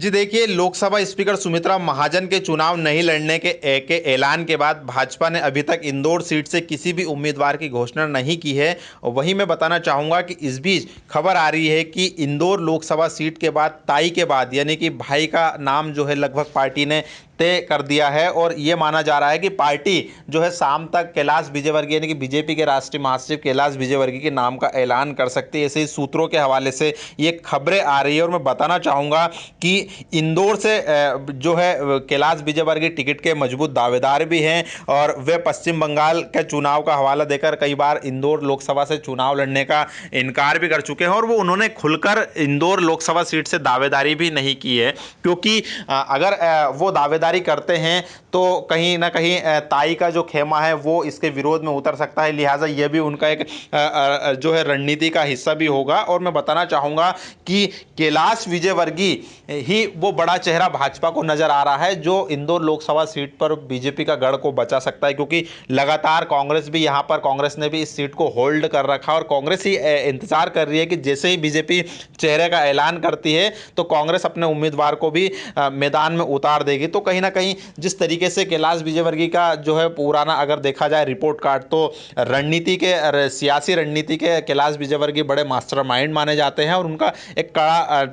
जी देखिए, लोकसभा स्पीकर सुमित्रा महाजन के चुनाव नहीं लड़ने के ऐलान के बाद भाजपा ने अभी तक इंदौर सीट से किसी भी उम्मीदवार की घोषणा नहीं की है। और वहीं मैं बताना चाहूँगा कि इस बीच खबर आ रही है कि इंदौर लोकसभा सीट के बाद ताई के बाद यानी कि भाई का नाम जो है लगभग पार्टी ने तय कर दिया है। और ये माना जा रहा है कि पार्टी जो है शाम तक कैलाश विजयवर्गीय यानी कि बीजेपी के राष्ट्रीय महासचिव कैलाश विजयवर्गीय के नाम का ऐलान कर सकती है। ऐसे ही सूत्रों के हवाले से ये खबरें आ रही है। और मैं बताना चाहूँगा कि इंदौर से जो है कैलाश विजयवर्गीय टिकट के मजबूत दावेदार भी हैं और वे पश्चिम बंगाल के चुनाव का हवाला देकर कई बार इंदौर लोकसभा से चुनाव लड़ने का इनकार भी कर चुके हैं। और वो उन्होंने खुलकर इंदौर लोकसभा सीट से दावेदारी भी नहीं की है, क्योंकि अगर वो दावेदारी करते हैं तो कहीं ना कहीं ताई का जो खेमा है वो इसके विरोध में उतर सकता है। लिहाजा यह भी उनका एक जो है रणनीति का हिस्सा भी होगा। और मैं बताना चाहूँगा कि कैलाश विजयवर्गीय ही वो बड़ा चेहरा भाजपा को नजर आ रहा है जो इंदौर लोकसभा सीट पर बीजेपी का गढ़ को बचा सकता है, क्योंकि लगातार कांग्रेस भी यहाँ पर कांग्रेस ने भी इस सीट को होल्ड कर रखा और कांग्रेस ही इंतजार कर रही है कि जैसे ही बीजेपी चेहरे का ऐलान करती है तो कांग्रेस अपने उम्मीदवार को भी मैदान में उतार देगी। तो कहीं ना कहीं जिस तरीके से कैलाश विजयवर्गीय का जो है पुराना अगर देखा जाए रिपोर्ट कार्ड, तो सियासी रणनीति के कैलाश विजयवर्गीय बड़े मास्टरमाइंड माने जाते हैं और उनका एक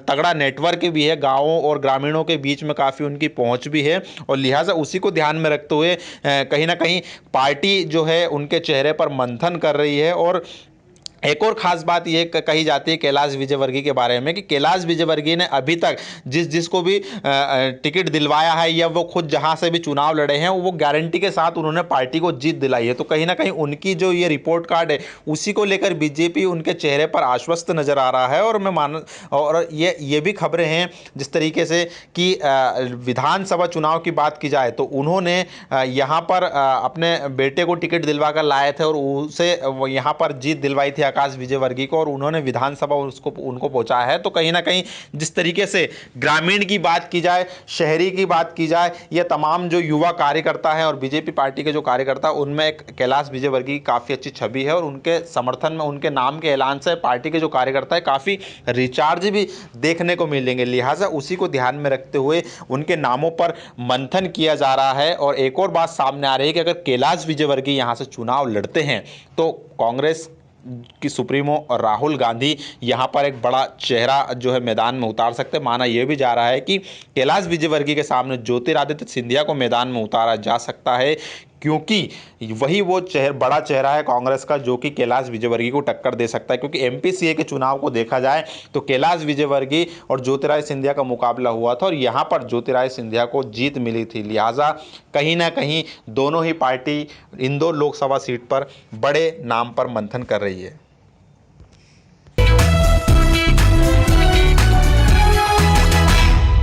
तगड़ा नेटवर्क भी है, गांवों और ग्रामीणों के बीच में काफ़ी उनकी पहुंच भी है। और लिहाजा उसी को ध्यान में रखते हुए कहीं ना कहीं पार्टी जो है उनके चेहरे पर मंथन कर रही है। और एक और खास बात यह कही जाती है कैलाश विजयवर्गीय के बारे में कि कैलाश विजयवर्गीय ने अभी तक जिसको भी टिकट दिलवाया है या वो खुद जहां से भी चुनाव लड़े हैं वो गारंटी के साथ उन्होंने पार्टी को जीत दिलाई है। तो कहीं ना कहीं उनकी जो ये रिपोर्ट कार्ड है उसी को लेकर बीजेपी उनके चेहरे पर आश्वस्त नजर आ रहा है। और ये भी खबरें हैं जिस तरीके से कि विधानसभा चुनाव की बात की जाए तो उन्होंने यहाँ पर अपने बेटे को टिकट दिलवा कर लाए थे और उसे यहाँ पर जीत दिलवाई थी आकाश विजयवर्गीय को, और उन्होंने विधानसभा उनको पहुंचाया है। तो कहीं ना कहीं जिस तरीके से ग्रामीण की बात की जाए, शहरी की बात की जाए, ये तमाम जो युवा कार्यकर्ता हैं और बीजेपी पार्टी के जो कार्यकर्ता, उनमें एक कैलाश विजयवर्गीय की काफ़ी अच्छी छवि है। और उनके समर्थन में उनके नाम के ऐलान से पार्टी के जो कार्यकर्ता है काफ़ी रिचार्ज भी देखने को मिलेंगे। लिहाजा उसी को ध्यान में रखते हुए उनके नामों पर मंथन किया जा रहा है। और एक और बात सामने आ रही है कि अगर कैलाश विजयवर्गीय यहाँ से चुनाव लड़ते हैं तो कांग्रेस कि सुप्रीमो राहुल गांधी यहां पर एक बड़ा चेहरा जो है मैदान में उतार सकते हैं। माना यह भी जा रहा है कि कैलाश विजयवर्गीय के सामने ज्योतिरादित्य सिंधिया को मैदान में उतारा जा सकता है, क्योंकि वही वो बड़ा चेहरा है कांग्रेस का जो कि कैलाश विजयवर्गीय को टक्कर दे सकता है। क्योंकि एमपीसीए के चुनाव को देखा जाए तो कैलाश विजयवर्गीय और ज्योतिरादित्य सिंधिया का मुकाबला हुआ था और यहाँ पर ज्योतिरादित्य सिंधिया को जीत मिली थी। लिहाजा कहीं ना कहीं दोनों ही पार्टी इंदौर लोकसभा सीट पर बड़े नाम पर मंथन कर रही है।